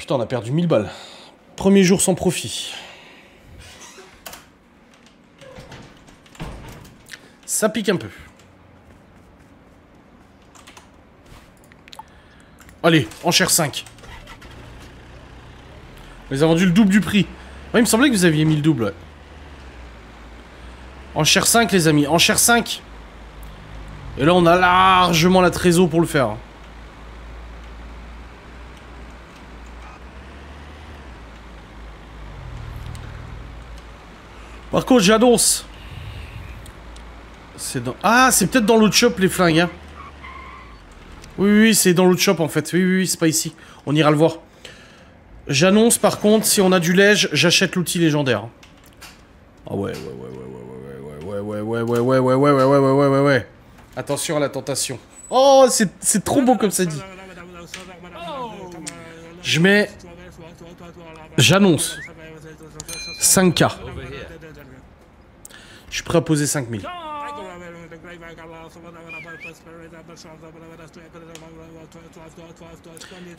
putain, on a perdu 1000 balles. Premier jour sans profit. Ça pique un peu. Allez, enchère 5. On les a vendus le double du prix. Ouais, il me semblait que vous aviez mis le double, ouais. Enchère 5, les amis. Enchère 5. Et là, on a largement la trésor pour le faire. Par contre, j'annonce. C'est dans... Ah, c'est peut-être dans l'autre shop, les flingues, hein. Oui, c'est dans l'autre shop, en fait. Oui, c'est pas ici. On ira le voir. J'annonce, par contre, si on a du lège, j'achète l'outil légendaire. Ah ouais. Attention à la tentation. Oh, c'est trop beau comme ça dit. Je mets... J'annonce. 5K. Je suis prêt à poser 5000.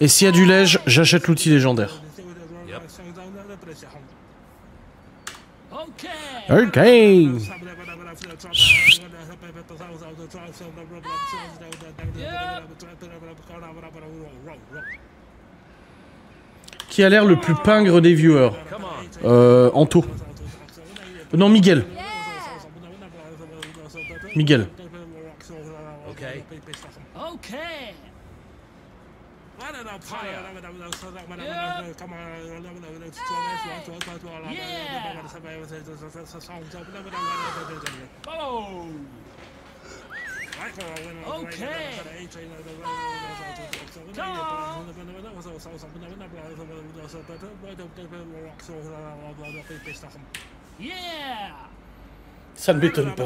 Et s'il y a du lège, j'achète l'outil légendaire. Ok. Qui a l'air le plus pingre des viewers? Anto. Non, Miguel. Miguel. Ça ne m'étonne pas.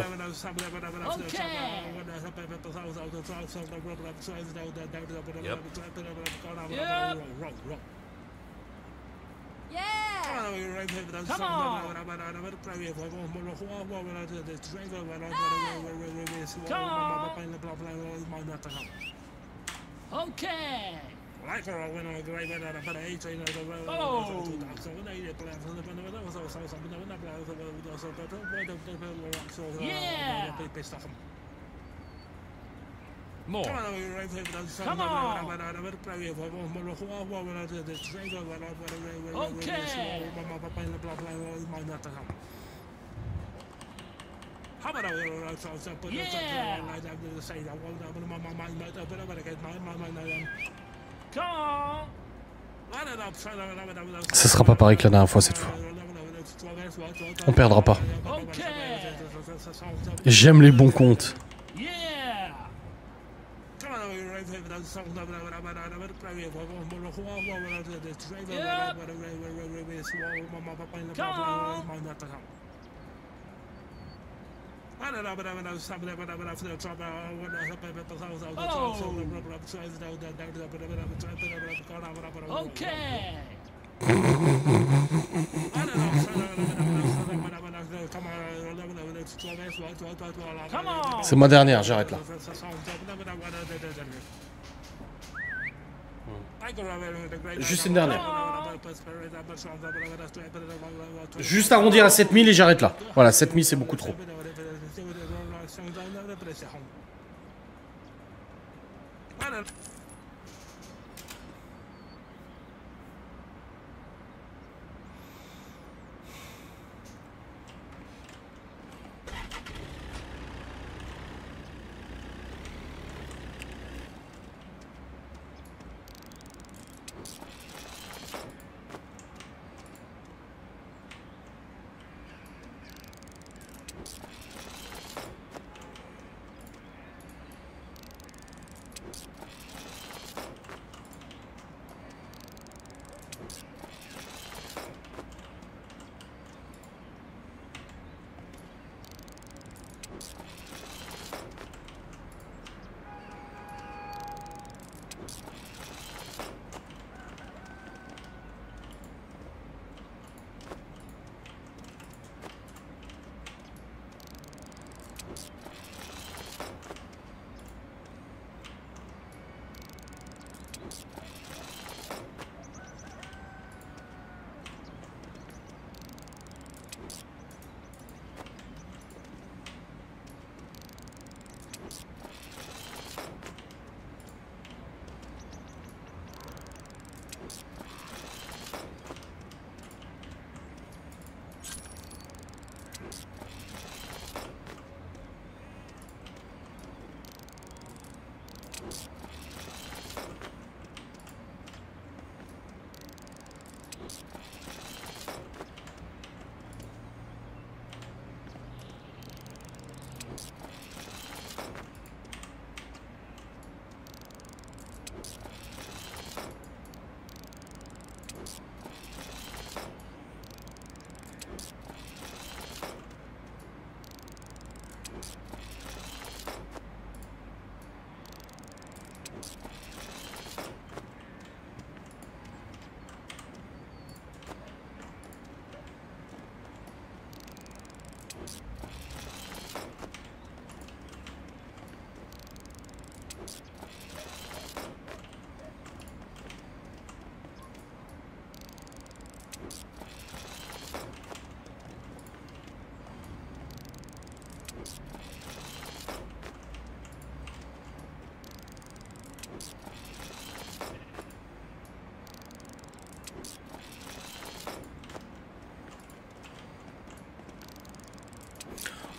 More. Come on. Ça sera pas pareil que la dernière fois cette fois. On perdra pas. J'aime les bons comptes. C'est ma dernière, j'arrête là. Juste une dernière. Juste arrondir à 7000 et j'arrête là. Voilà, 7000 c'est beaucoup trop.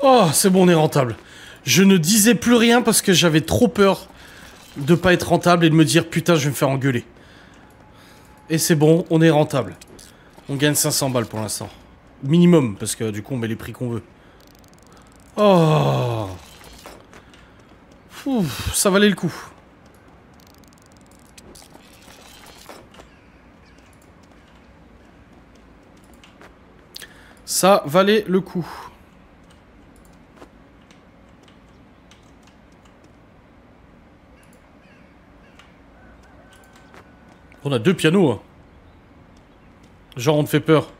Oh, c'est bon, on est rentable. Je ne disais plus rien parce que j'avais trop peur de pas être rentable et de me dire putain, je vais me faire engueuler. Et c'est bon, on est rentable. On gagne 500 balles pour l'instant. Minimum, parce que du coup, on met les prix qu'on veut. Oh. Ouf, ça valait le coup. Ça valait le coup. On a 2 pianos. Hein. Genre, on te fait peur.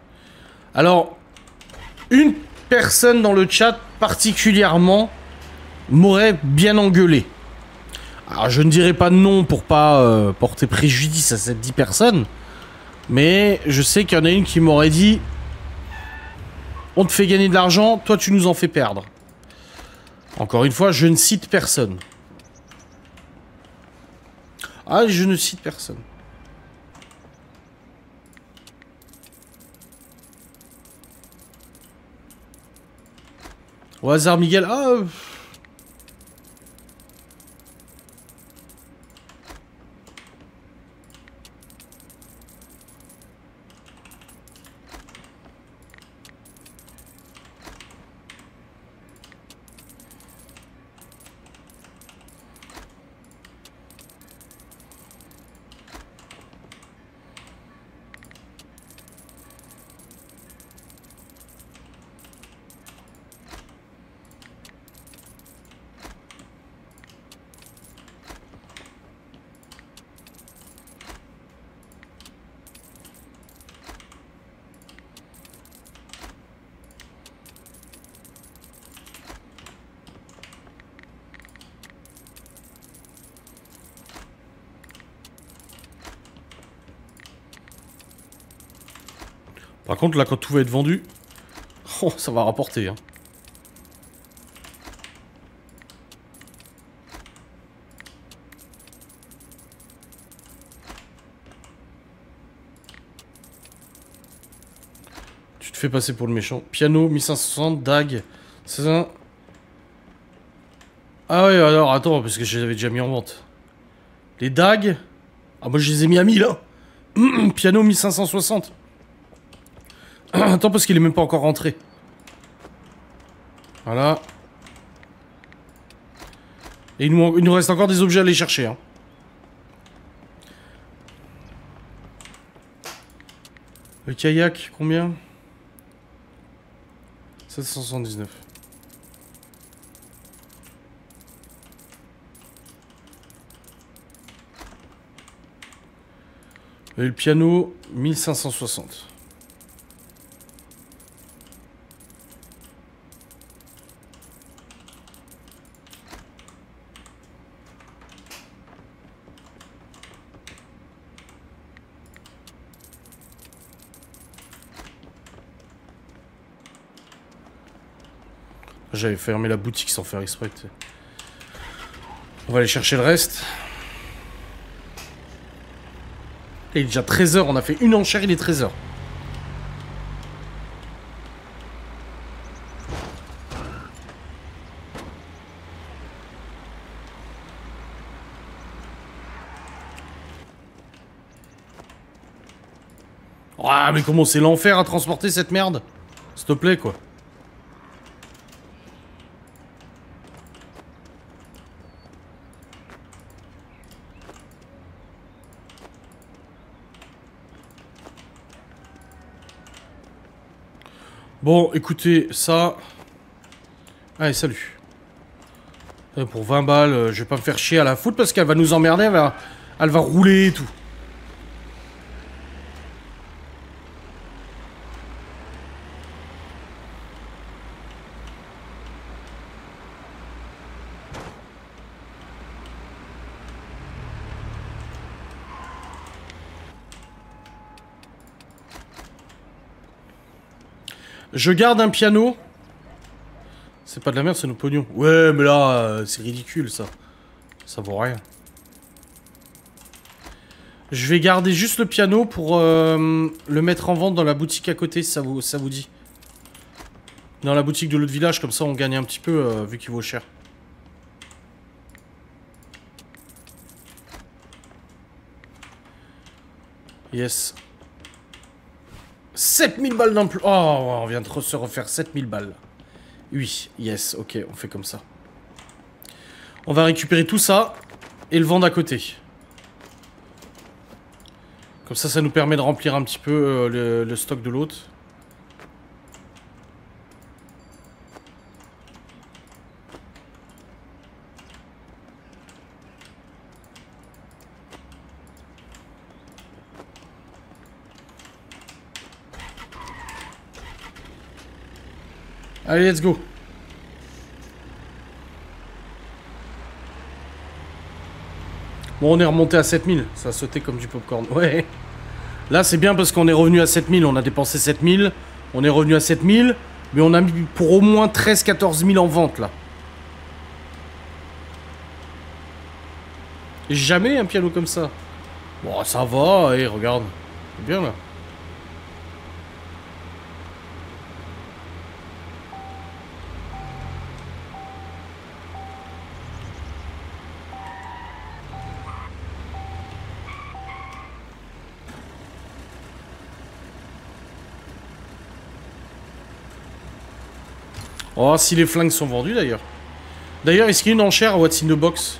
Alors, une personne dans le chat particulièrement m'aurait bien engueulé. Alors, je ne dirais pas non pour pas porter préjudice à cette 10 personnes. Mais je sais qu'il y en a une qui m'aurait dit... On te fait gagner de l'argent, toi tu nous en fais perdre. Encore une fois, je ne cite personne. Ah, je ne cite personne. Au hasard, Miguel. Ah... Par contre, là, quand tout va être vendu... Oh, ça va rapporter, hein. Tu te fais passer pour le méchant. Piano, 1560, DAG. C'est ça. Ah ouais, alors, attends, parce que je les avais déjà mis en vente. Les DAG... Ah, moi, je les ai mis à 1000, hein. Piano, 1560. Attends, parce qu'il est même pas encore rentré. Voilà. Et il nous reste encore des objets à aller chercher. Hein. Le kayak, combien? 779. Et le piano, 1560. J'avais fermé la boutique sans faire exprès. On va aller chercher le reste. Et il est déjà 13h, on a fait une enchère, il est 13h. Ah, mais comment c'est l'enfer à transporter cette merde? S'il te plaît, quoi. Bon, écoutez, ça... Allez, salut. Pour 20 balles, je vais pas me faire chier à la foutre parce qu'elle va nous emmerder, elle va rouler et tout. Je garde un piano. C'est pas de la merde, c'est nos pognons. Ouais, mais là, c'est ridicule, ça. Ça vaut rien. Je vais garder juste le piano pour le mettre en vente dans la boutique à côté, si ça vous dit. Dans la boutique de l'autre village, comme ça on gagne un petit peu vu qu'il vaut cher. Yes. 7000 balles d'un plus. Oh, on vient de se refaire 7000 balles. Oui, yes, ok, on fait comme ça. On va récupérer tout ça et le vendre à côté. Comme ça nous permet de remplir un petit peu le stock de l'autre. Allez, let's go. Bon, on est remonté à 7000. Ça a sauté comme du popcorn. Ouais. Là, c'est bien parce qu'on est revenu à 7000. On a dépensé 7000. On est revenu à 7000. Mais on a mis pour au moins 13-14 000 en vente, là. Jamais un piano comme ça. Bon, ça va. Et regarde. C'est bien, là. Oh, si les flingues sont vendus d'ailleurs. D'ailleurs, est-ce qu'il y a une enchère à What's in the Box?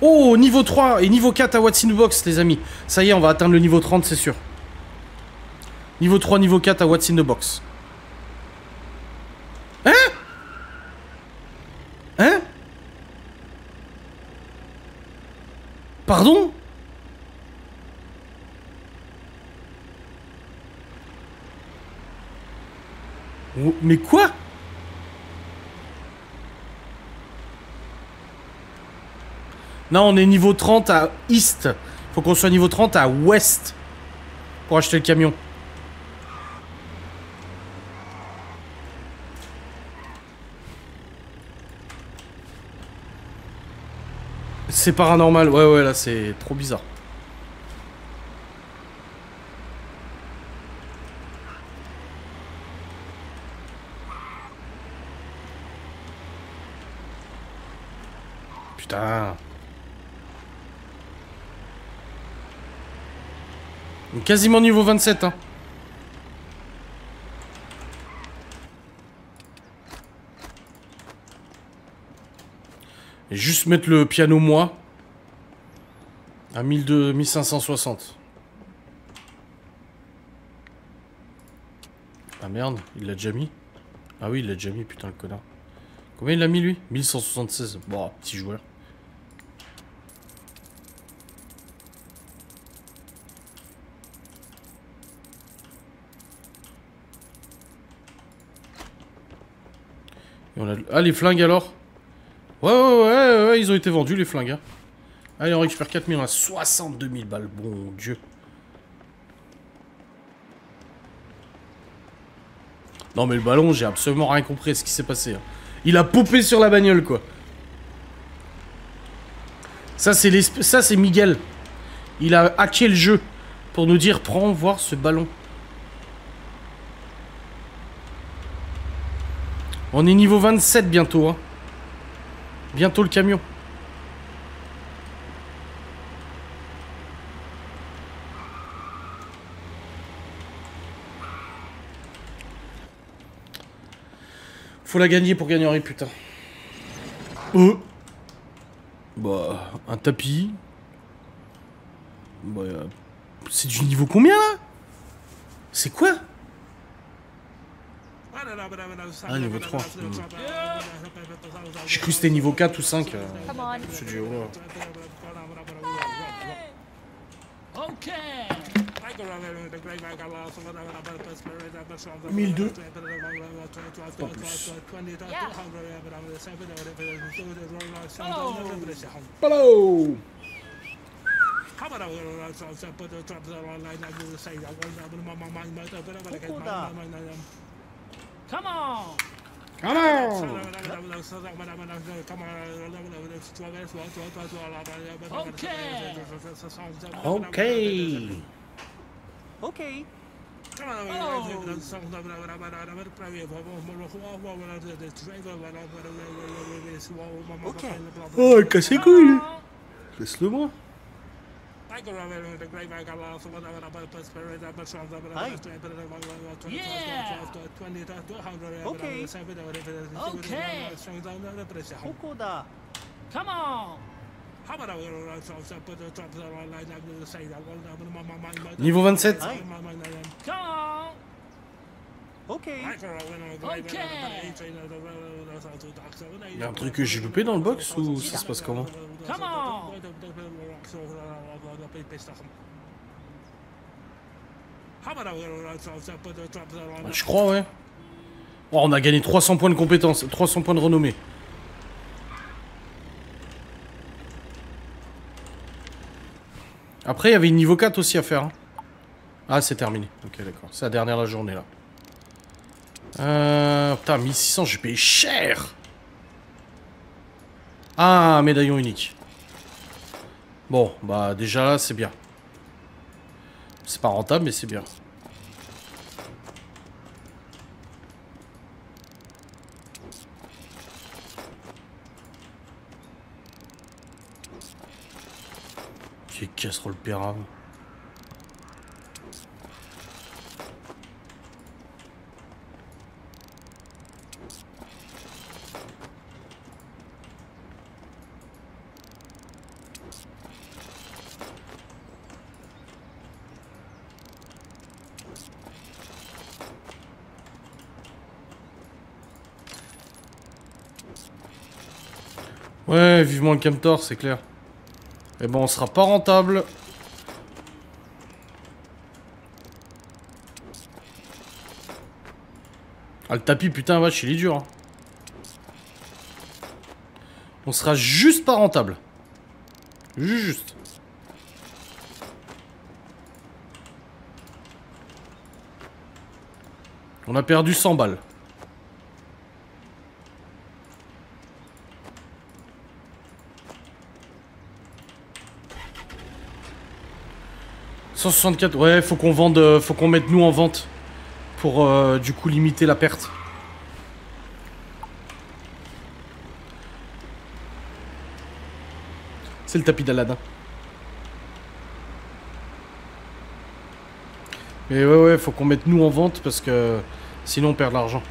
Oh, niveau 3 et niveau 4 à What's in the Box, les amis. Ça y est, on va atteindre le niveau 30, c'est sûr. Niveau 3, niveau 4 à What's in the Box. Hein? Hein? Pardon? Mais quoi? Non, on est niveau 30 à East. Faut qu'on soit niveau 30 à West pour acheter le camion. C'est paranormal. Ouais, là, c'est trop bizarre. Putain. Quasiment niveau 27, hein. Et juste mettre le piano moi à 1560. Ah merde, il l'a déjà mis. Ah oui, il l'a déjà mis, putain le connard. Combien il l'a mis lui? 1176. Bon, petit joueur. Et on a... Ah, les flingues alors? Ouais, ils ont été vendus les flingues. Hein. Allez, on récupère 4000, on a 62 000 balles, bon Dieu. Non mais le ballon, j'ai absolument rien compris à ce qui s'est passé. Hein. Il a popé sur la bagnole, quoi. Ça, c'est Miguel. Il a hacké le jeu pour nous dire, prends voir ce ballon. On est niveau 27 bientôt, hein. Bientôt le camion. Faut la gagner pour gagner, putain. Bah, un tapis. Bah, c'est du niveau combien là? C'est quoi? Ah, niveau 3. J'ai cru que c'était niveau 4 ou 5. C'est du haut. 1002. Pas plus. Hello. Come on! Come on! Okay! Okay. Okay. Ok. Oh, casse les couilles. Laisse-le moi. Kokoda. Come on! Niveau 27. Aïe. Come on! Ok. Il y a un truc que j'ai loupé dans le box ou ça se passe comment? Come on! Je crois, ouais. Oh, on a gagné 300 points de compétence, 300 points de renommée. Après, il y avait une niveau 4 aussi à faire. Hein. Ah, c'est terminé. Ok, d'accord. C'est la dernière de la journée, là. Putain, 1600, j'ai payé cher. Ah, un médaillon unique. Bon, bah déjà là, c'est bien. C'est pas rentable, mais c'est bien. Quelle casserole pérave. Ouais, vivement le Camtor, c'est clair. Mais bon, on sera pas rentable. Ah, le tapis, putain, vache, il est dur. Hein. On sera juste pas rentable. Juste. On a perdu 100 balles. « 164, ouais, faut qu'on vende, faut qu'on mette nous en vente pour du coup limiter la perte. C'est le tapis d'Aladin. Mais ouais, faut qu'on mette nous en vente parce que sinon on perd de l'argent.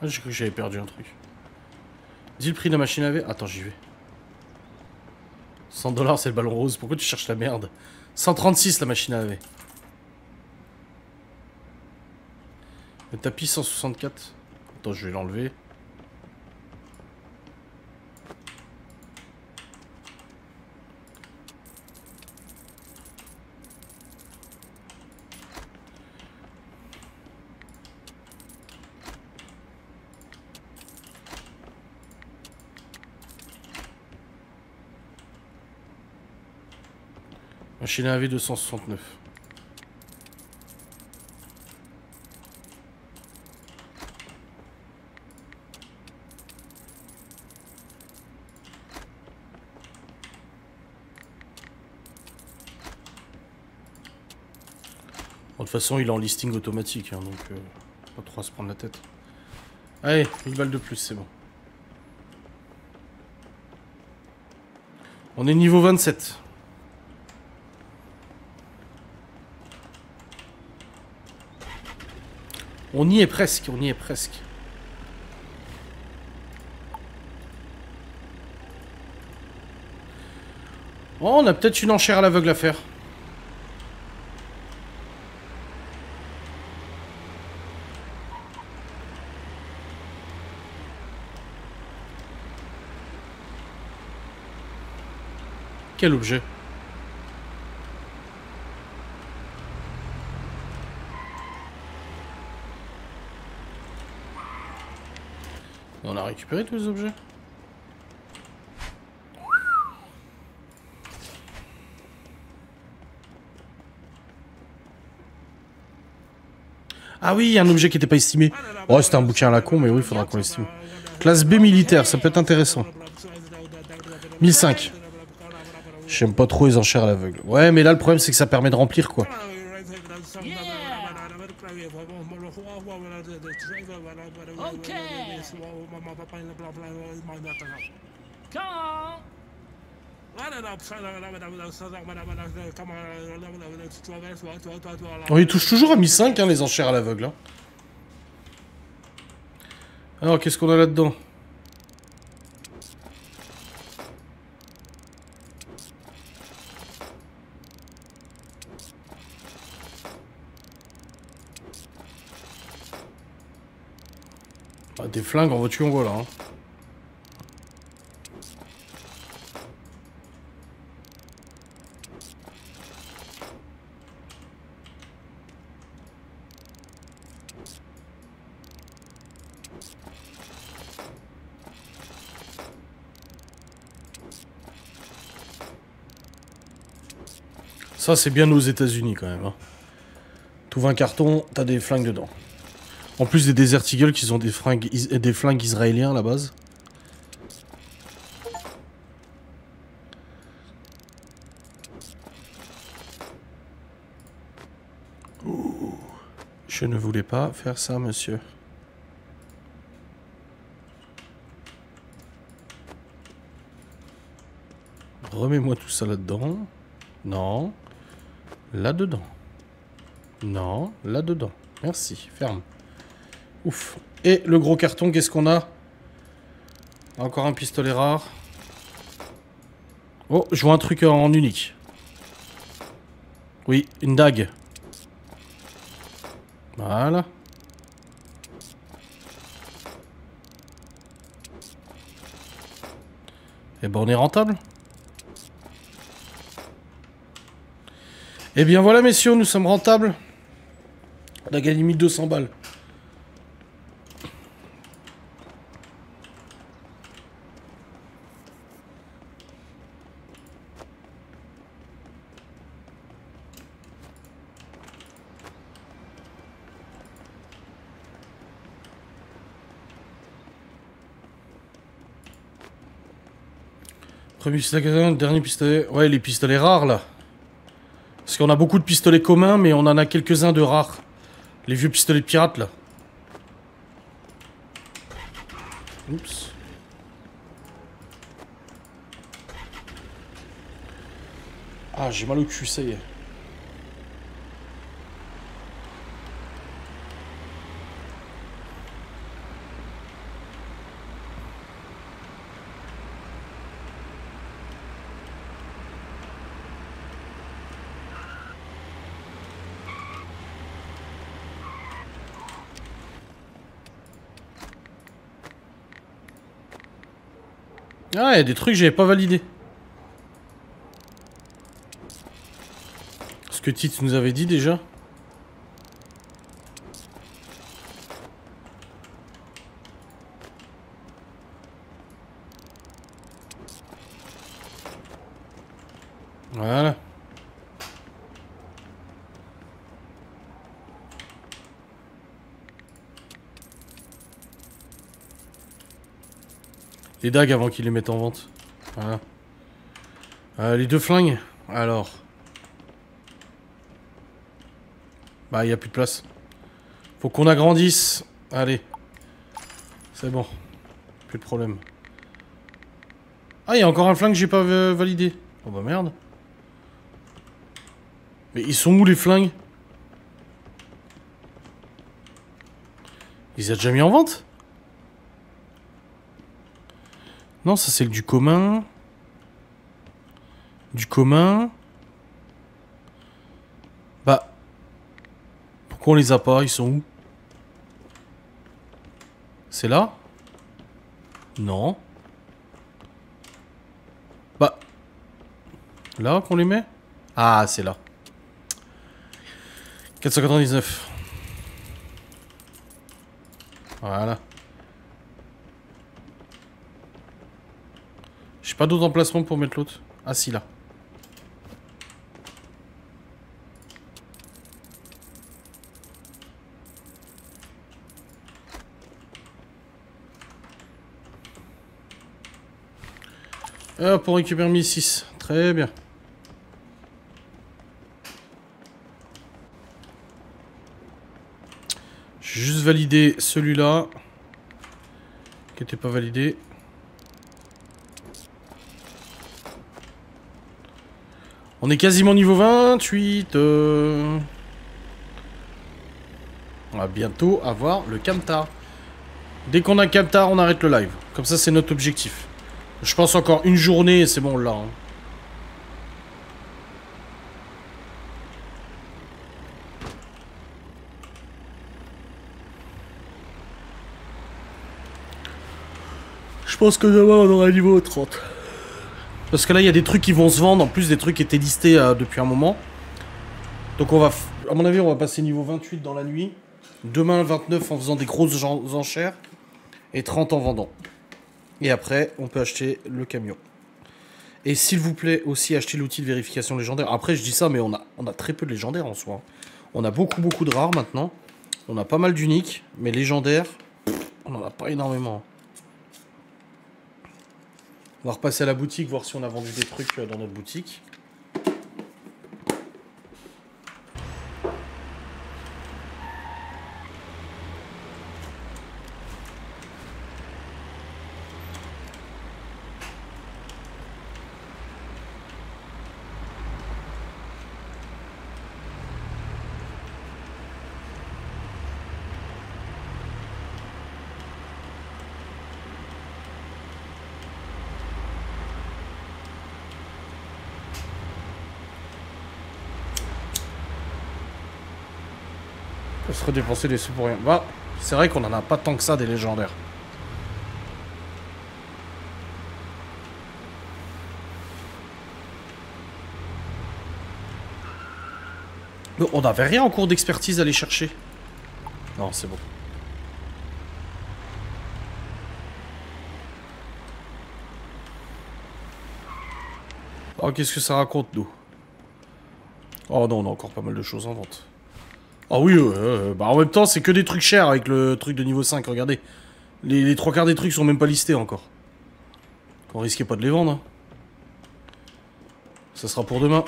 Ah, j'ai cru que j'avais perdu un truc. Dis le prix de la machine à laver. Attends, j'y vais. 100 $, c'est le ballon rose. Pourquoi tu cherches la merde? 136 la machine à laver. Le tapis 164. Attends, je vais l'enlever. Machine à laver 269. Bon, de toute façon, il est en listing automatique, hein, donc pas trop à se prendre la tête. Allez, une balle de plus, c'est bon. On est niveau 27. On y est presque, on y est presque. Oh, on a peut-être une enchère à l'aveugle à faire. Quel objet? On a récupéré tous les objets? Ah oui, il y a un objet qui n'était pas estimé. Oh, c'était un bouquin à la con, mais oui, il faudra qu'on l'estime. Classe B militaire, ça peut être intéressant. 1005. J'aime pas trop les enchères à l'aveugle. Ouais, mais là, le problème, c'est que ça permet de remplir, quoi. Ok. Come on. On y touche toujours à 1005, hein, les enchères à l'aveugle. Hein. Alors, qu'est-ce qu'on a là-dedans? Ah, des flingues en voiture, voilà. Hein. Ça, c'est bien aux États-Unis quand même. Hein. T'ouvres un carton, t'as des flingues dedans. En plus des Desert Eagle qui ont des flingues israéliens à la base. Ouh. Je ne voulais pas faire ça, monsieur. Remets-moi tout ça là-dedans. Non. Là-dedans. Non. Là-dedans. Merci. Ferme. Ouf. Et le gros carton, qu'est-ce qu'on a? Encore un pistolet rare. Oh, je vois un truc en unique. Oui, une dague. Voilà. Et ben on est rentable. Eh bien voilà messieurs, nous sommes rentables. On a gagné 1200 balles. Premier pistolet, dernier pistolet. Ouais, les pistolets rares là. Parce qu'on a beaucoup de pistolets communs, mais on en a quelques-uns de rares. Les vieux pistolets de pirates là. Oups. Ah, j'ai mal au cul, ça y est. Ah, il y a des trucs que j'avais pas validés. Ce que Tite nous avait dit déjà. Voilà. Les dagues avant qu'ils les mettent en vente. Voilà. Les deux flingues. Alors. Bah, il n'y a plus de place. Faut qu'on agrandisse. Allez. C'est bon. Plus de problème. Ah, il y a encore un flingue que j'ai pas validé. Oh bah merde. Mais ils sont où les flingues? Ils ont déjà mis en vente? Non, ça c'est le du commun. Du commun. Bah. Pourquoi on les a pas? Ils sont où? C'est là? Non. Bah. Là qu'on les met? Ah, c'est là. 499. Voilà. J'ai pas d'autre emplacement pour mettre l'autre. Ah si, là. Hop, on récupère 1006. Très bien. J'ai juste validé celui-là. Qui n'était pas validé. On est quasiment niveau 28. On va bientôt avoir le Camtar. Dès qu'on a Camtar, on arrête le live. Comme ça, c'est notre objectif. Je pense encore une journée et c'est bon, là. Hein. Je pense que demain, on aura niveau 30. Parce que là, il y a des trucs qui vont se vendre. En plus, des trucs qui étaient listés depuis un moment. Donc, on va... À mon avis, on va passer niveau 28 dans la nuit. Demain, 29 en faisant des grosses enchères. Et 30 en vendant. Et après, on peut acheter le camion. Et s'il vous plaît, aussi acheter l'outil de vérification légendaire. Après, je dis ça, mais on a très peu de légendaires en soi. On a beaucoup de rares maintenant. On a pas mal d'uniques. Mais légendaires, on n'en a pas énormément. On va repasser à la boutique, voir si on a vendu des trucs dans notre boutique. On se redépenser des sous pour rien. Bah, c'est vrai qu'on en a pas tant que ça des légendaires. Non, on n'avait rien en cours d'expertise à aller chercher. Non, c'est bon. Oh, qu'est-ce que ça raconte, nous? Oh non, on a encore pas mal de choses en vente. Ah oui, bah en même temps, c'est que des trucs chers avec le truc de niveau 5, regardez. Les trois quarts des trucs sont même pas listés encore. On risquait pas de les vendre. Hein. Ça sera pour demain.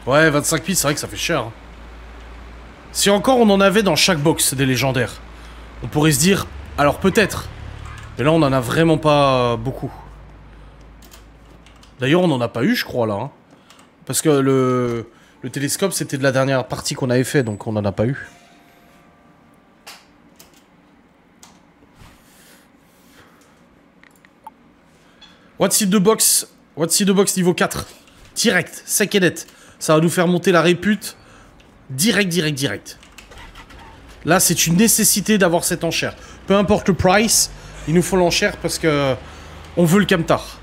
Ouais, 25 pièces, c'est vrai que ça fait cher. Hein. Si encore on en avait dans chaque box des légendaires, on pourrait se dire, alors peut-être. Mais là, on en a vraiment pas beaucoup. D'ailleurs, on n'en a pas eu, je crois, là. Hein. Parce que le télescope, c'était de la dernière partie qu'on avait fait, donc on n'en a pas eu. What's it the box? What's it the box niveau 4? Direct, sec et net. Ça va nous faire monter la répute. Direct. Là, c'est une nécessité d'avoir cette enchère. Peu importe le price, il nous faut l'enchère parce que on veut le Camtar.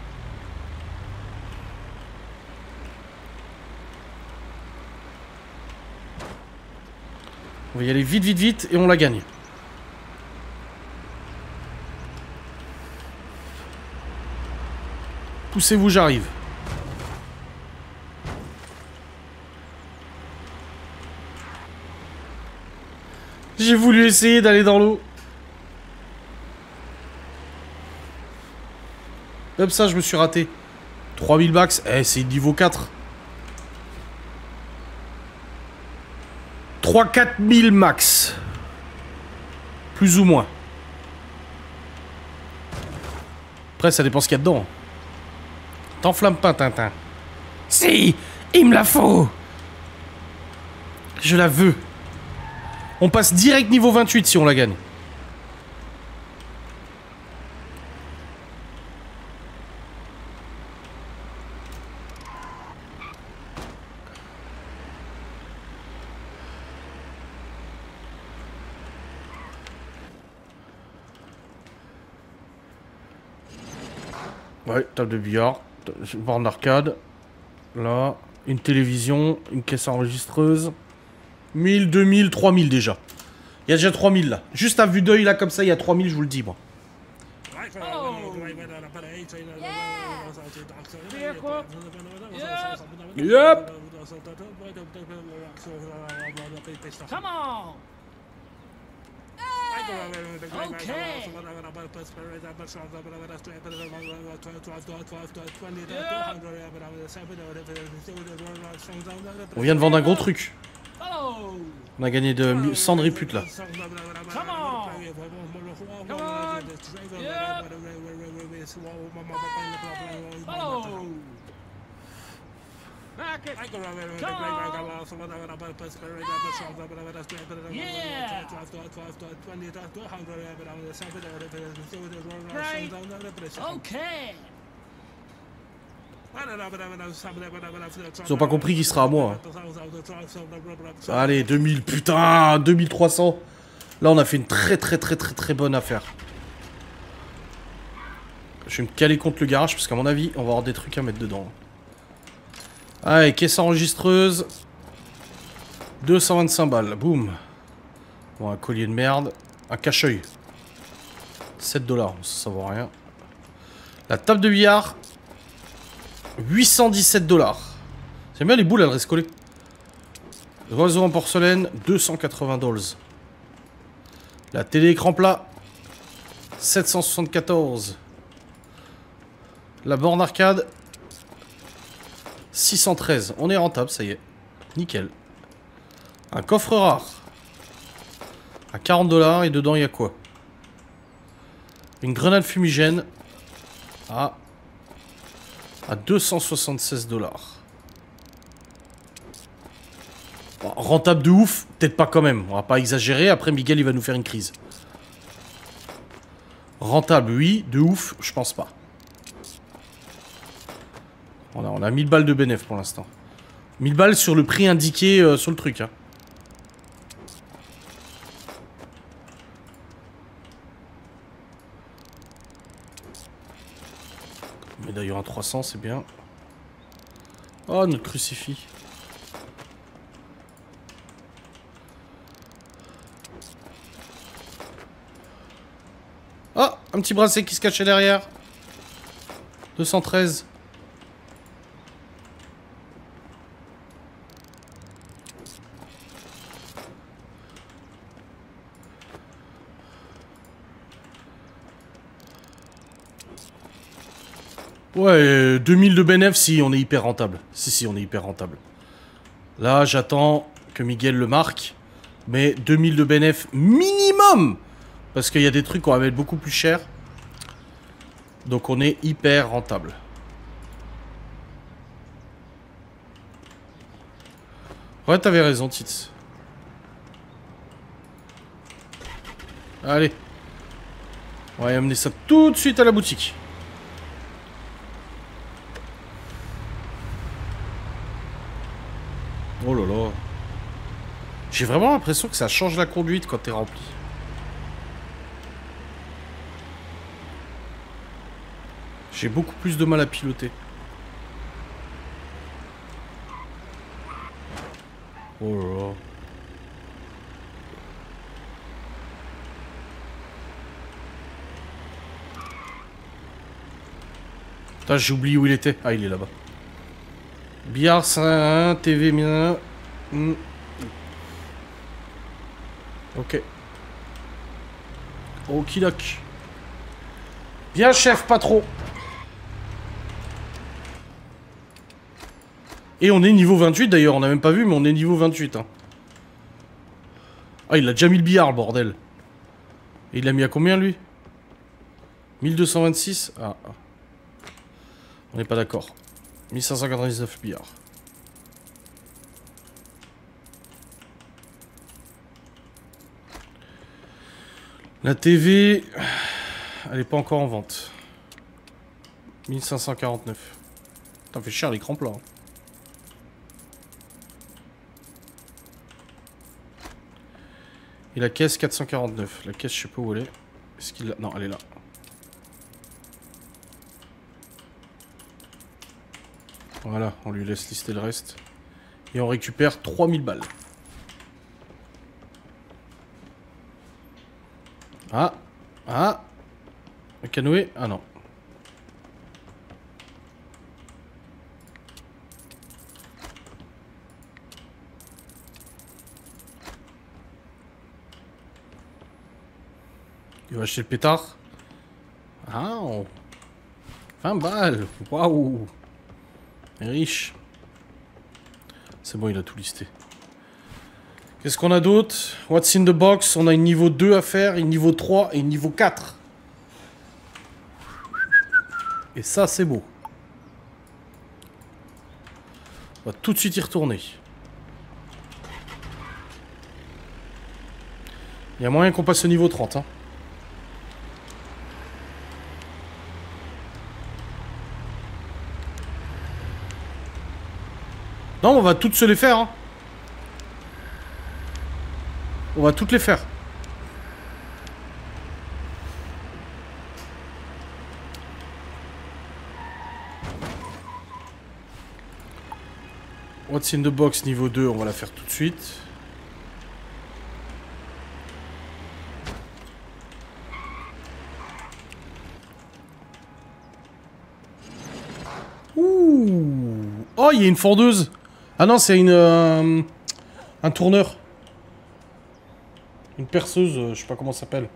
On va y aller vite et on la gagne. Poussez-vous, j'arrive. J'ai voulu essayer d'aller dans l'eau. Comme ça, je me suis raté. 3000 max. Eh, c'est niveau 4. 3-4 000 max. Plus ou moins. Après, ça dépend ce qu'il y a dedans. T'enflamme pas, Tintin. Si, il me la faut. Je la veux. On passe direct niveau 28 si on la gagne. Ouais, table de billard, borne d'arcade. Là, une télévision, une caisse enregistreuse. 1000, 2000, 3000 déjà. Il y a déjà 3000 là. Juste à vue d'œil là comme ça, il y a 3000, je vous le dis moi. Yep. Come on! On vient de vendre un gros truc. Follow. On a gagné 100 de répute là. Come on. Come on. Yep. Follow. Back it. Come on. Yeah. Great. Okay. Ils ont pas compris qu'il sera à moi. Allez, 2000, putain, 2300. Là, on a fait une très bonne affaire. Je vais me caler contre le garage parce qu'à mon avis, on va avoir des trucs à mettre dedans. Allez, caisse enregistreuse. 225 balles, boum. Bon, un collier de merde. Un cache-œil. 7 $, ça vaut rien. La table de billard. 817 $. C'est bien, les boules, elles restent collées. L'oiseau en porcelaine, 280 $. La télé écran plat, 774. La borne arcade, 613. On est rentable, ça y est. Nickel. Un coffre rare. À 40 $. Et dedans, il y a quoi? Une grenade fumigène. À 276 $. Bon, rentable de ouf, peut-être pas quand même. On va pas exagérer, après Miguel il va nous faire une crise. Rentable, oui, de ouf, je pense pas. On a 1000 balles de bénéf pour l'instant. 1000 balles sur le prix indiqué sur le truc. Hein. Mais d'ailleurs un 300 c'est bien. Oh notre crucifix. Oh un petit bracelet qui se cachait derrière. 213. Ouais, 2000 de bénéf, si, on est hyper rentable. Si, on est hyper rentable. Là, j'attends que Miguel le marque. Mais 2000 de bénéf minimum. Parce qu'il y a des trucs qu'on va mettre beaucoup plus cher. Donc on est hyper rentable. Ouais, t'avais raison, Tits. Allez. On va amener ça tout de suite à la boutique. Oh là là. J'ai vraiment l'impression que ça change la conduite quand t'es rempli. J'ai beaucoup plus de mal à piloter. Oh là là. Putain, j'ai oublié où il était. Ah, il est là-bas. Billard 1, TV 1. Ok. Okidok. Bien, chef, pas trop. Et on est niveau 28 d'ailleurs, on n'a même pas vu, mais on est niveau 28. Hein. Ah, il a déjà mis le billard, le bordel. Et il l'a mis à combien, lui? 1226. Ah. On n'est pas d'accord. 1599 billard. La TV, elle n'est pas encore en vente. 1549. Putain, fait cher l'écran plat. Hein. Et la caisse 449. La caisse, je sais pas où elle est. Est-ce qu'il a... Non, elle est là. Voilà, on lui laisse lister le reste. Et on récupère 3000 balles. Ah. Ah. Un canoë. Ah non. Il va acheter le pétard. Ah, 20 balles. Waouh. Riche. C'est bon, il a tout listé. Qu'est-ce qu'on a d'autre? What's in the box? On a une niveau 2 à faire, une niveau 3 et une niveau 4. Et ça, c'est beau. On va tout de suite y retourner. Il y a moyen qu'on passe au niveau 30. Hein. Non, on va toutes se les faire. Hein. On va toutes les faire. What's in the box niveau 2, on va la faire tout de suite. Ouh. Oh, il y a une fondeuse. Ah non, c'est une un tourneur. Une perceuse, je sais pas comment ça s'appelle.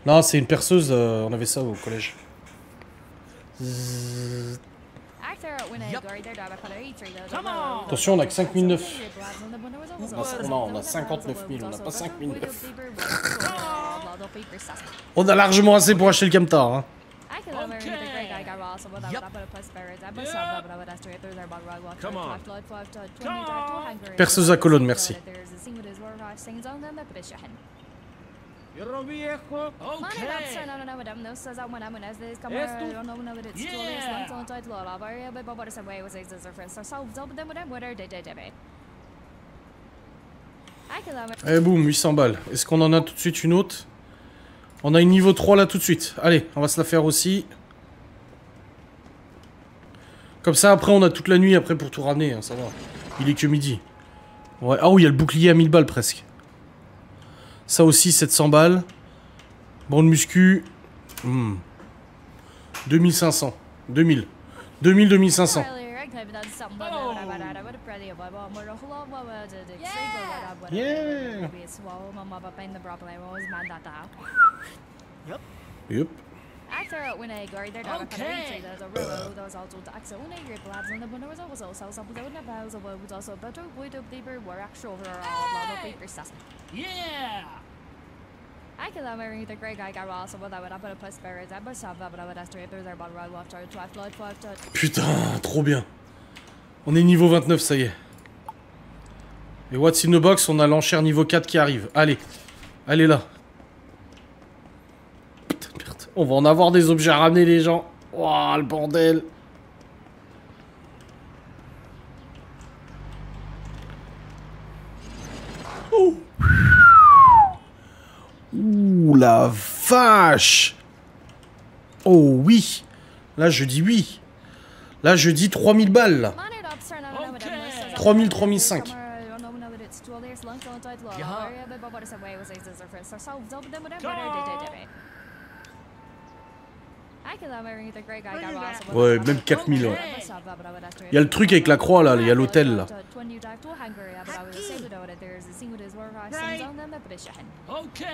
Non, c'est une perceuse, on avait ça au collège. Zzz. Attention, on a que 5009. Non, on a 59 000, on n'a pas 5009. On a largement assez pour acheter le camtar. Hein. Perceuse à colonne, merci. Allez, boum, 800 balles. Est-ce qu'on en a tout de suite une autre? On a une niveau 3 là tout de suite. Allez, on va se la faire aussi. Comme ça, après, on a toute la nuit après pour tout ramener. Hein, ça va. Il est que midi. Ouais. Ah oui, il y a le bouclier à 1000 balles presque. Ça aussi, 700 balles. Bon de muscu. 2500. 2000. 2000, 2500. Yeah. Yup. Yeah! Putain, trop bien. On est niveau 29, ça y est. Et what's in the box, on a l'enchère niveau 4 qui arrive. Allez. Allez là. Putain, merde. On va en avoir des objets à ramener, les gens. Ouah, le bordel. Oh. Ouh, la vache. Oh oui. Là, je dis oui. Là, je dis 3000 balles, là. 3000, 3005. Ouais, même 4000, ouais. Il y a le truc avec la croix, là. Il y a l'hôtel, là. Okay!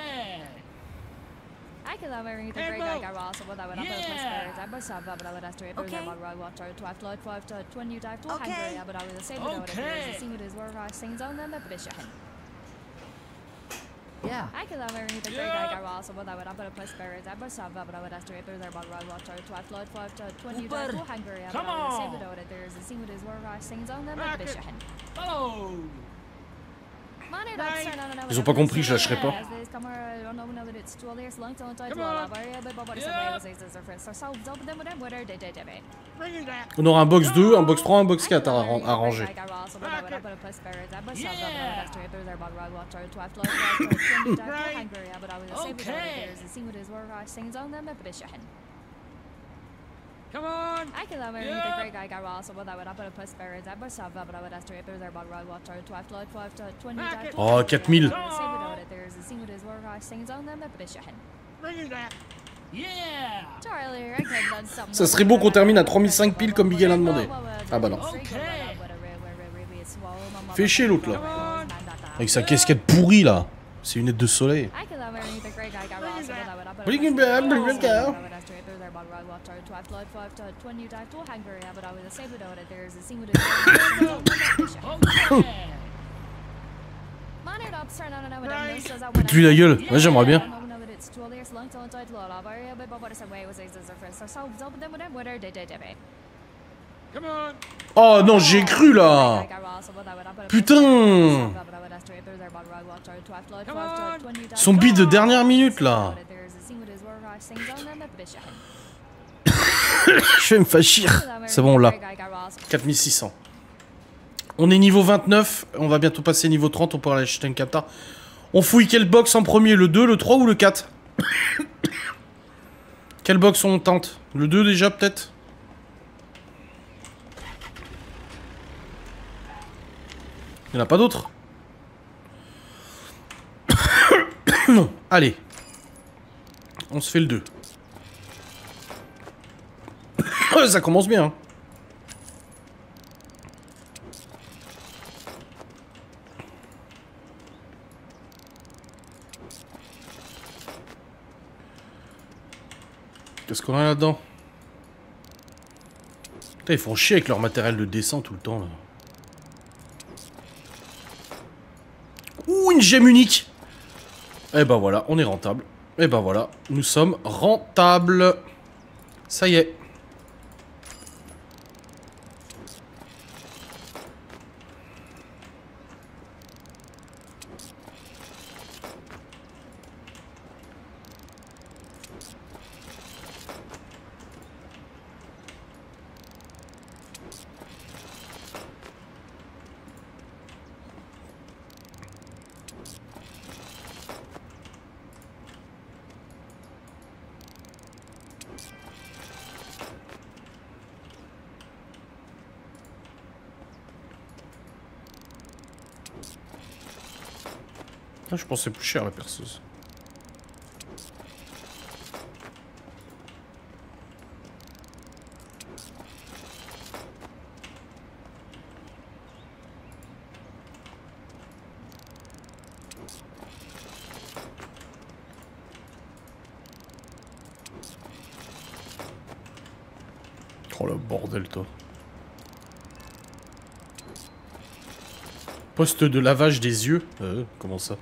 Oh! Ils ont pas compris, je lâcherai pas. On aura un box 2, un box 3, un box 4 à ranger. Come on! Oh, 4000. Yeah! Ça serait beau qu'on termine à 3005 piles comme Miguel a demandé. Ah bah non. Fait chier l'autre là. Avec sa casquette pourrie là. C'est une aide de soleil. Pète-lui la gueule. Ouais, j'aimerais bien. Come on. Oh non, j'ai cru là. Putain. Son beat de dernière minute là. Je vais me fâchir. C'est bon, là. 4600. On est niveau 29. On va bientôt passer niveau 30. On pourra aller acheter un capta. On fouille quel box en premier? Le 2, le 3 ou le 4? Quel box on tente? Le 2 déjà peut-être? Il n'y en a pas d'autres? Non. Allez. On se fait le 2. Ça commence bien. Hein. Qu'est-ce qu'on a là-dedans? Putain, ils font chier avec leur matériel de dessin tout le temps là. Ouh, une gemme unique. Et ben voilà, on est rentable. Et ben voilà, nous sommes rentables. Ça y est. Ah, je pensais plus cher la perceuse. Oh le bordel toi. Poste de lavage des yeux. Comment ça?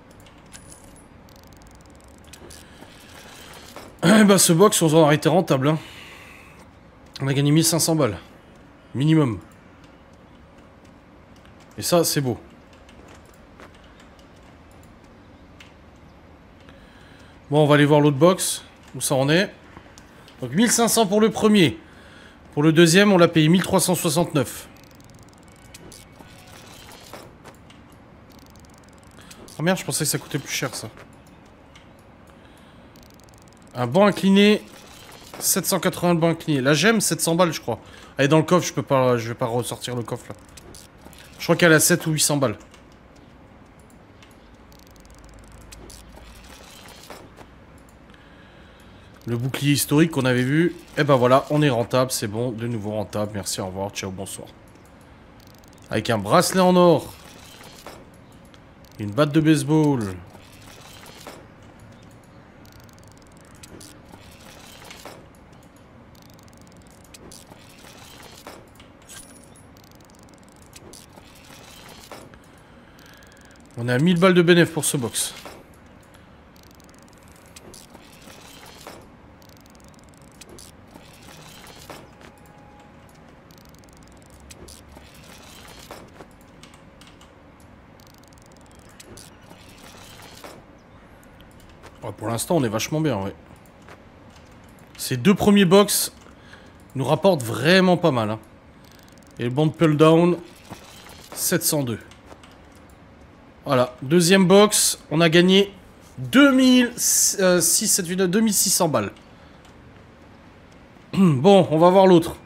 Eh bah ce box on en a été rentable hein. On a gagné 1500 balles. Minimum. Et ça c'est beau. Bon on va aller voir l'autre box. Où ça en est. Donc 1500 pour le premier. Pour le deuxième on l'a payé 1369. Oh merde je pensais que ça coûtait plus cher ça. Un banc incliné, 780 le banc incliné. La gemme, 700 balles, je crois. Elle est dans le coffre, je vais pas ressortir le coffre là. Je crois qu'elle a 7 ou 800 balles. Le bouclier historique qu'on avait vu. Et ben voilà, on est rentable, c'est bon. De nouveau rentable, merci, au revoir, ciao, bonsoir. Avec un bracelet en or. Une batte de baseball. On est à 1000 balles de bénéf pour ce box. Ouais, pour l'instant, on est vachement bien, ouais. Ces deux premiers box nous rapportent vraiment pas mal. Hein. Et le band pull down, 702. Voilà, deuxième box, on a gagné 2600 balles. Bon, on va voir l'autre.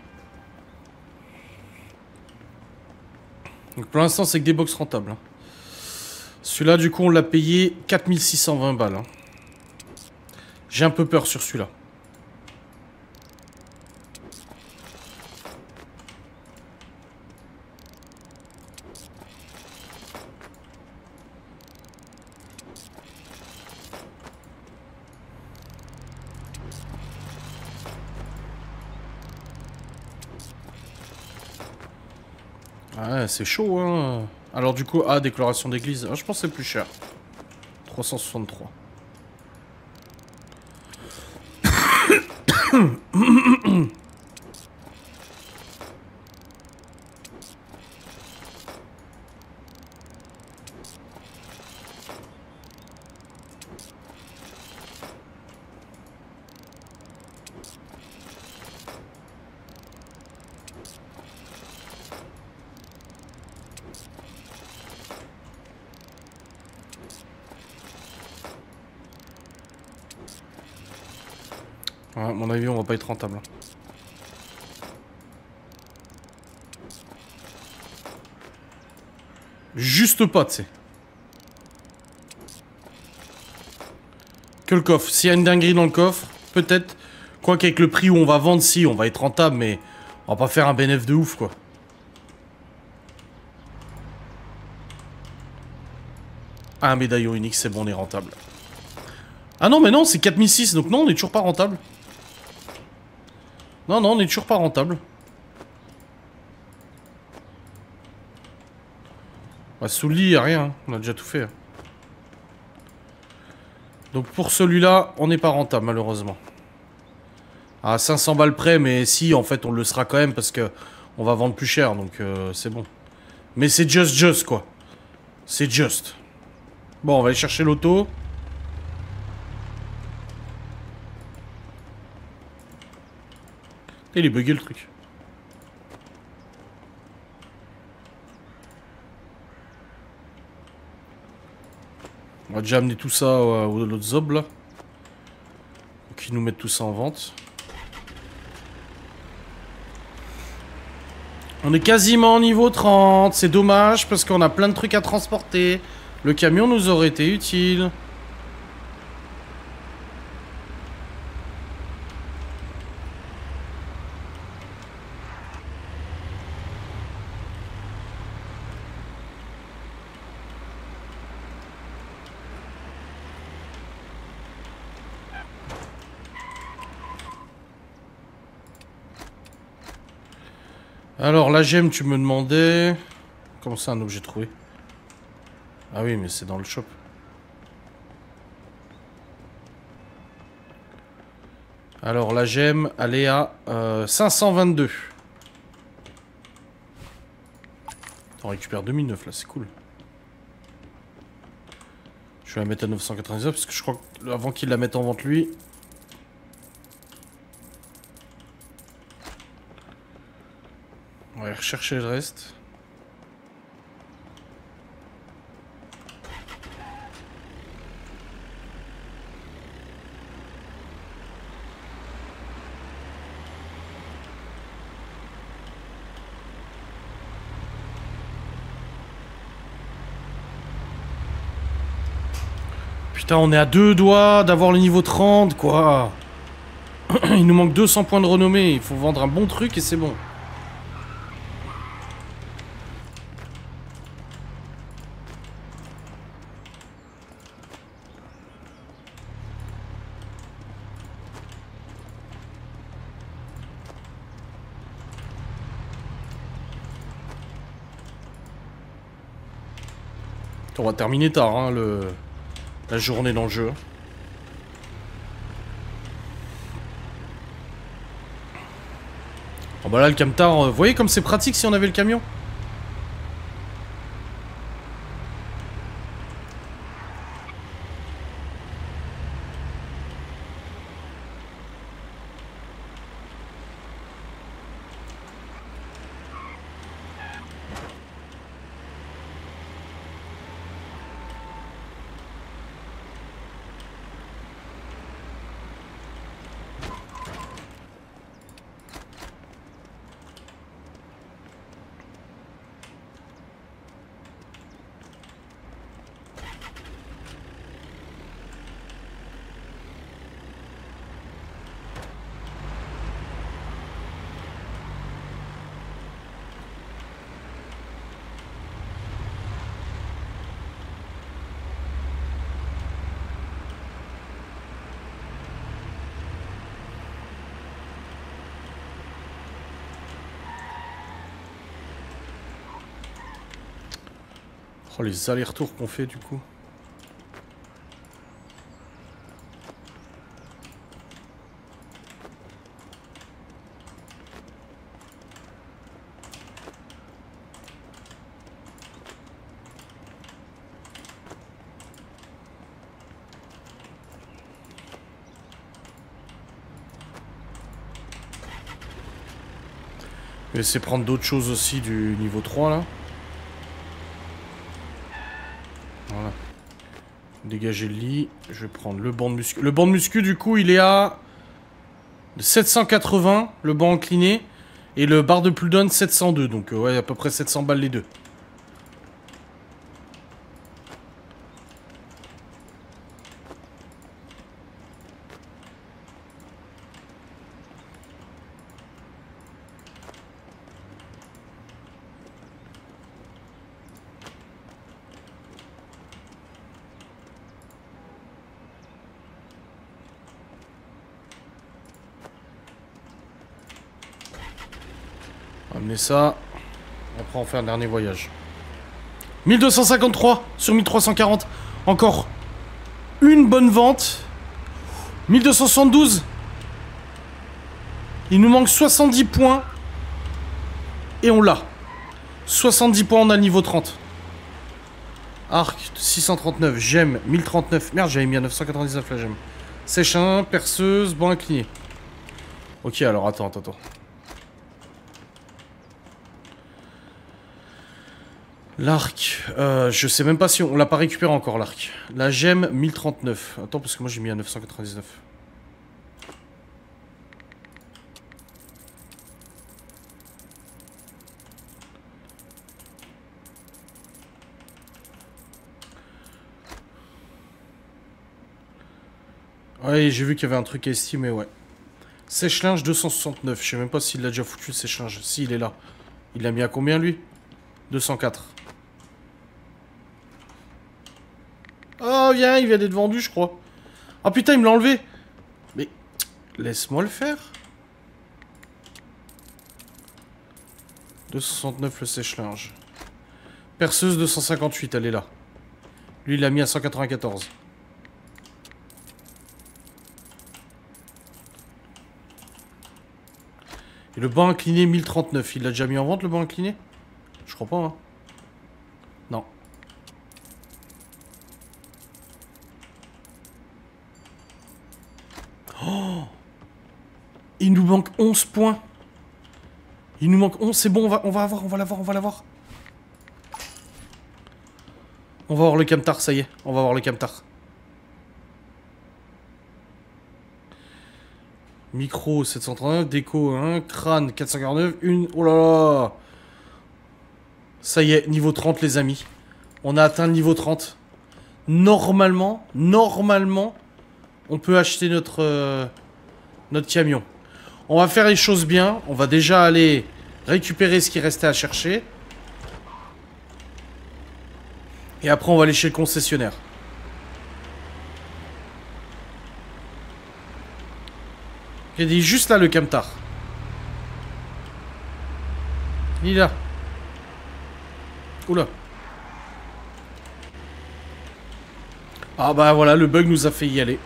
Donc pour l'instant, c'est que des box rentables. Hein. Celui-là, du coup, on l'a payé 4620 balles. Hein. J'ai un peu peur sur celui-là. Ouais, c'est chaud, hein. Alors du coup, déclaration d'église. Ah, je pense que c'est plus cher. 363. Ouais, à mon avis, on va pas être rentable. Juste pas, tu sais. Que le coffre. S'il y a une dinguerie dans le coffre, peut-être. Quoi qu'avec le prix où on va vendre, si, on va être rentable, mais on va pas faire un bénéfice de ouf, quoi. Ah, un médaillon unique, c'est bon, on est rentable. Ah non, mais non, c'est 4006, donc non, on est toujours pas rentable. Non, non, on est toujours pas rentable. Bah, sous le lit, y a rien, hein. On a déjà tout fait. Donc pour celui-là, on n'est pas rentable, malheureusement. À 500 balles près, mais si, en fait, on le sera quand même, parce que on va vendre plus cher, donc c'est bon. Mais c'est just, quoi. C'est just. Bon, on va aller chercher l'auto. Il est bugué, le truc. On va déjà amener tout ça au l'autre zob, là. Pour qu'ils nous mettent tout ça en vente. On est quasiment au niveau 30. C'est dommage, parce qu'on a plein de trucs à transporter. Le camion nous aurait été utile. Alors, la gemme, tu me demandais... Comment ça, un objet trouvé? Ah oui, mais c'est dans le shop. Alors, la gemme, elle est à 522. On récupère 2009, là, c'est cool. Je vais la mettre à 999, parce que je crois qu'avant qu'il la mette en vente, lui... On va rechercher le reste. Putain, on est à 2 doigts d'avoir le niveau 30, quoi. Il nous manque 200 points de renommée. Il faut vendre un bon truc et c'est bon. On va terminer tard, hein, la journée dans le jeu. Oh bah là, le camtar, vous voyez comme c'est pratique si on avait le camion? Oh, les allers-retours qu'on fait du coup. Je vais essayer de prendre d'autres choses aussi du niveau 3 là. Voilà. Dégager le lit. Je vais prendre le banc de muscu. Le banc de muscu du coup il est à 780, le banc incliné. Et le bar de pull-down 702. Donc ouais, à peu près 700 balles les deux. Amener ça. Après on fait un dernier voyage. 1253 sur 1340. Encore une bonne vente. 1272. Il nous manque 70 points. Et on l'a. 70 points, on a le niveau 30. Arc 639. Gemme 1039. Merde, j'avais mis à 999 la gemme. Sèche 1, perceuse, banc incliné. Ok, alors attends. L'arc, je sais même pas si on l'a pas récupéré encore l'arc. La gemme 1039. Attends parce que moi j'ai mis à 999. Ouais, j'ai vu qu'il y avait un truc à estimer, ouais. Sèche-linge 269. Je sais même pas s'il l'a déjà foutu le sèche-linge. Si, il est là. Il l'a mis à combien lui? 204. Oh, viens, il vient d'être vendu, je crois. Ah putain, il me l'a enlevé. Mais, laisse-moi le faire. 269 le sèche-linge. Perceuse 258, elle est là. Lui, il l'a mis à 194. Et le banc incliné 1039, il l'a déjà mis en vente le banc incliné? Je crois pas, hein. Non. Oh! Il nous manque 11 points. Il nous manque 11, c'est bon, on va l'avoir. On va voir le camtar, ça y est. On va voir le camtar. Micro 739, déco 1, crâne 449, une... Oh là là! Ça y est, niveau 30 les amis. On a atteint le niveau 30. Normalement, on peut acheter notre camion. On va faire les choses bien. On va déjà aller récupérer ce qui restait à chercher. Et après, on va aller chez le concessionnaire. Il est juste là, le camtar. Il est là. Oula. Ah bah voilà, le bug nous a fait y aller.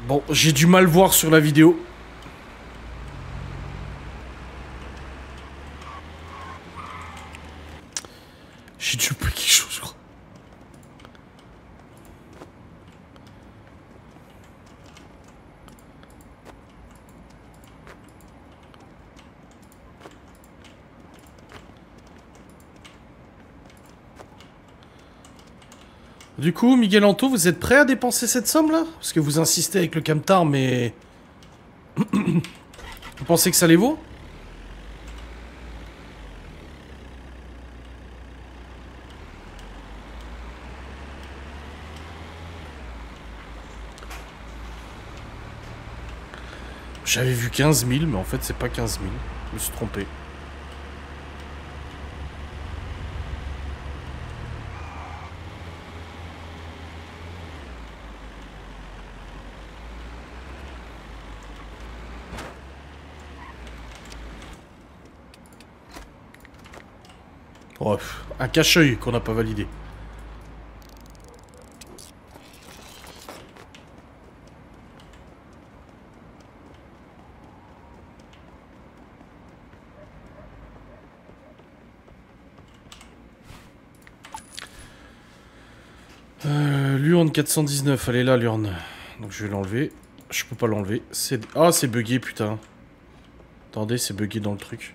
Bon, j'ai du mal voir sur la vidéo. J'ai dû louper quelque chose, je crois. Du coup, Miguel Anto, vous êtes prêt à dépenser cette somme-là? Parce que vous insistez avec le camtar, mais... Vous pensez que ça les vaut? J'avais vu 15 000, mais en fait, c'est pas 15 000. Je me suis trompé. Bref, un cache-œil qu'on n'a pas validé. L'urne 419, elle est là l'urne. Donc je vais l'enlever. Je peux pas l'enlever. Ah, c'est bugué, putain. Attendez, c'est bugué dans le truc.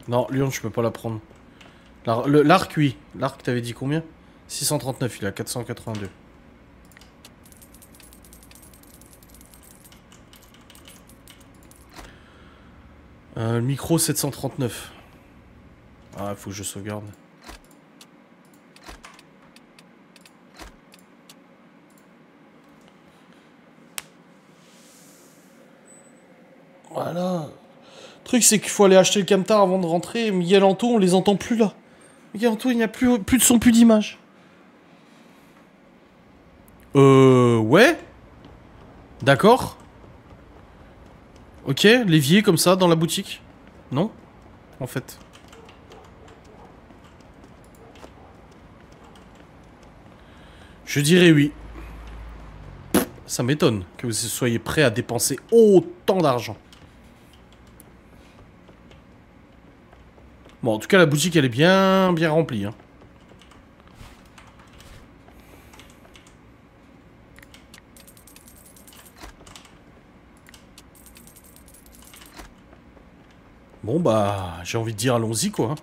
Non, l'urne, je peux pas la prendre. L'arc, oui. L'arc, t'avais dit combien? 639, il a 482. Le micro, 739. Ah, faut que je sauvegarde. Voilà. Le truc, c'est qu'il faut aller acheter le camtar avant de rentrer. Miguel Anto, on les entend plus là. Miguel Anto, il n'y a plus de son, plus d'image. Ouais. D'accord. Ok, l'évier comme ça dans la boutique. Non, en fait. Je dirais oui. Ça m'étonne que vous soyez prêt à dépenser autant d'argent. Bon, en tout cas, la boutique, elle est bien remplie. Hein. Bon, bah, j'ai envie de dire allons-y, quoi. Hein.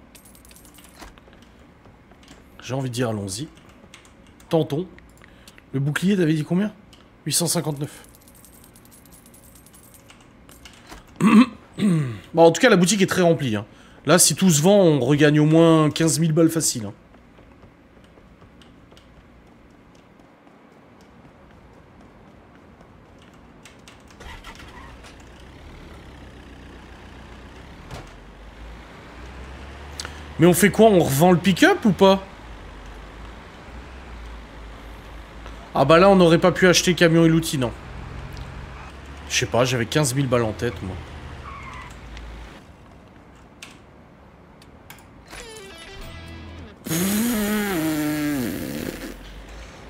J'ai envie de dire allons-y. Tentons. Le bouclier, t'avais dit combien? 859. Bon, en tout cas, la boutique est très remplie. Hein. Là, si tout se vend, on regagne au moins 15 000 balles facile. Hein. Mais on fait quoi? On revend le pick-up ou pas? Ah bah là, on n'aurait pas pu acheter camion et l'outil, non. Je sais pas, j'avais 15 000 balles en tête, moi.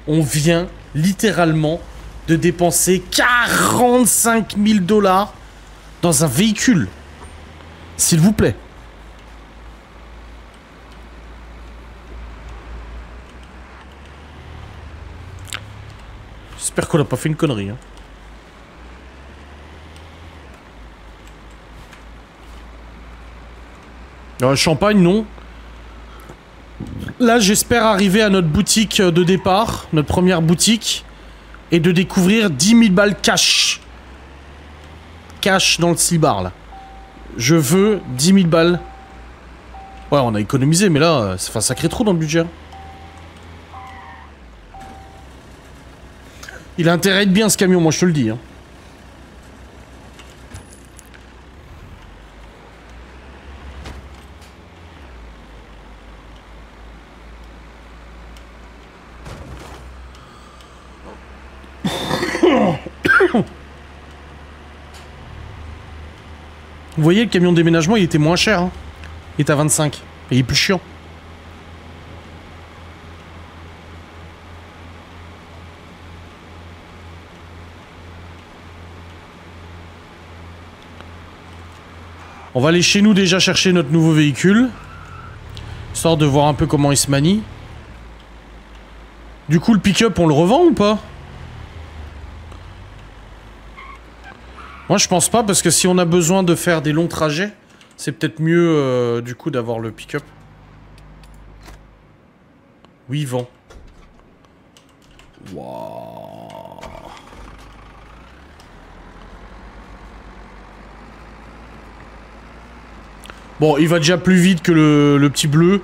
On vient littéralement de dépenser 45 000 $ dans un véhicule. S'il vous plaît. J'espère qu'on n'a pas fait une connerie. Hein. Champagne, non. Là, j'espère arriver à notre boutique de départ, notre première boutique, et de découvrir 10 000 balles cash. Cash dans le slibard, là. Je veux 10 000 balles. Ouais, on a économisé, mais là, ça fait un sacré trou dans le budget. Il a intérêt à être bien, ce camion, moi, je te le dis. Hein. Vous voyez, le camion de déménagement, il était moins cher. Hein. Il est à 25. Et il est plus chiant. On va aller chez nous déjà chercher notre nouveau véhicule. Histoire de voir un peu comment il se manie. Du coup, le pick-up, on le revend ou pas? Moi, je pense pas, parce que si on a besoin de faire des longs trajets, c'est peut-être mieux, du coup, d'avoir le pick-up. Oui, vend. Waouh. Bon, il va déjà plus vite que le petit bleu.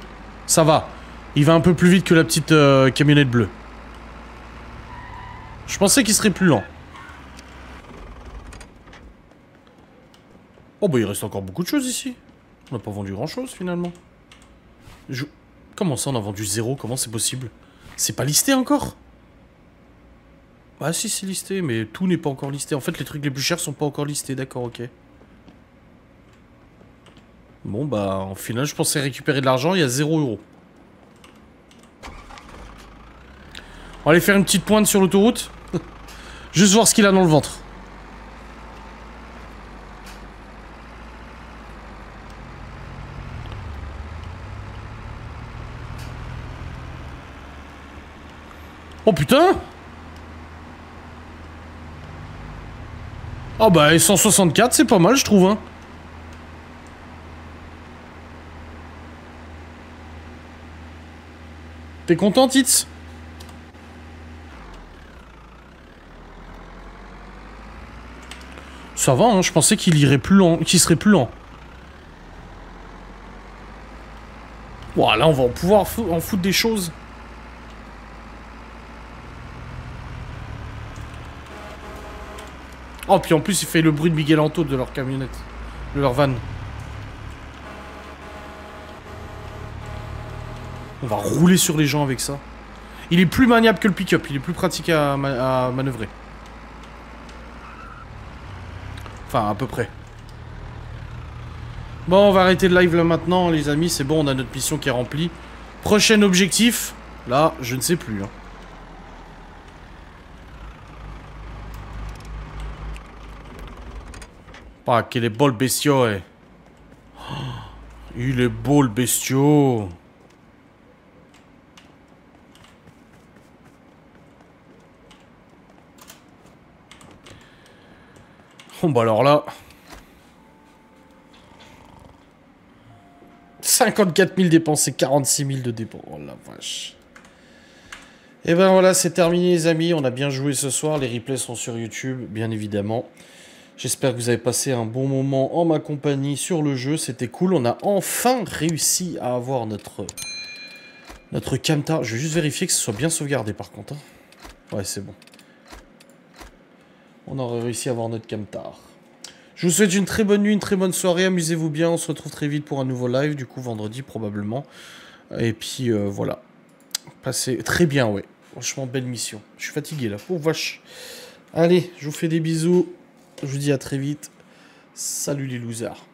Ça va. Il va un peu plus vite que la petite camionnette bleue. Je pensais qu'il serait plus lent. Oh bah il reste encore beaucoup de choses ici. On n'a pas vendu grand chose finalement. Comment ça on a vendu 0? Comment c'est possible? C'est pas listé encore? Ah si c'est listé, mais tout n'est pas encore listé. En fait les trucs les plus chers sont pas encore listés, d'accord, ok. Bon bah en final je pensais récupérer de l'argent, il y a 0 €. On va aller faire une petite pointe sur l'autoroute. Juste voir ce qu'il a dans le ventre. Oh putain! Oh bah 164 c'est pas mal je trouve hein. T'es content Tits? Ça va hein, je pensais qu'il irait plus lent, qu'il serait plus lent. Voilà, on va pouvoir en foutre des choses. Oh, puis en plus, il fait le bruit de Miguel Anto de leur camionnette. De leur van. On va rouler sur les gens avec ça. Il est plus maniable que le pick-up. Il est plus pratique à manœuvrer. Enfin, à peu près. Bon, on va arrêter le live là maintenant, les amis. C'est bon, on a notre mission qui est remplie. Prochain objectif. Là, je ne sais plus. Hein. Ah, quel est beau le bestiau, eh. Oh, il est beau le bestiau. Bon, bah alors là... 54 000 dépensés, 46 000 de dépenses. Oh la vache. Et ben voilà, c'est terminé les amis. On a bien joué ce soir. Les replays sont sur YouTube, bien évidemment. J'espère que vous avez passé un bon moment en ma compagnie sur le jeu. C'était cool. On a enfin réussi à avoir notre camtar. Je vais juste vérifier que ce soit bien sauvegardé par contre. Hein. Ouais, c'est bon. On aura réussi à avoir notre camtar. Je vous souhaite une très bonne nuit, une très bonne soirée. Amusez-vous bien. On se retrouve très vite pour un nouveau live. Du coup, vendredi probablement. Et puis, voilà. Passez très bien, ouais. Franchement, belle mission. Je suis fatigué là. Oh, vache. Allez, je vous fais des bisous. Je vous dis à très vite. Salut les losers.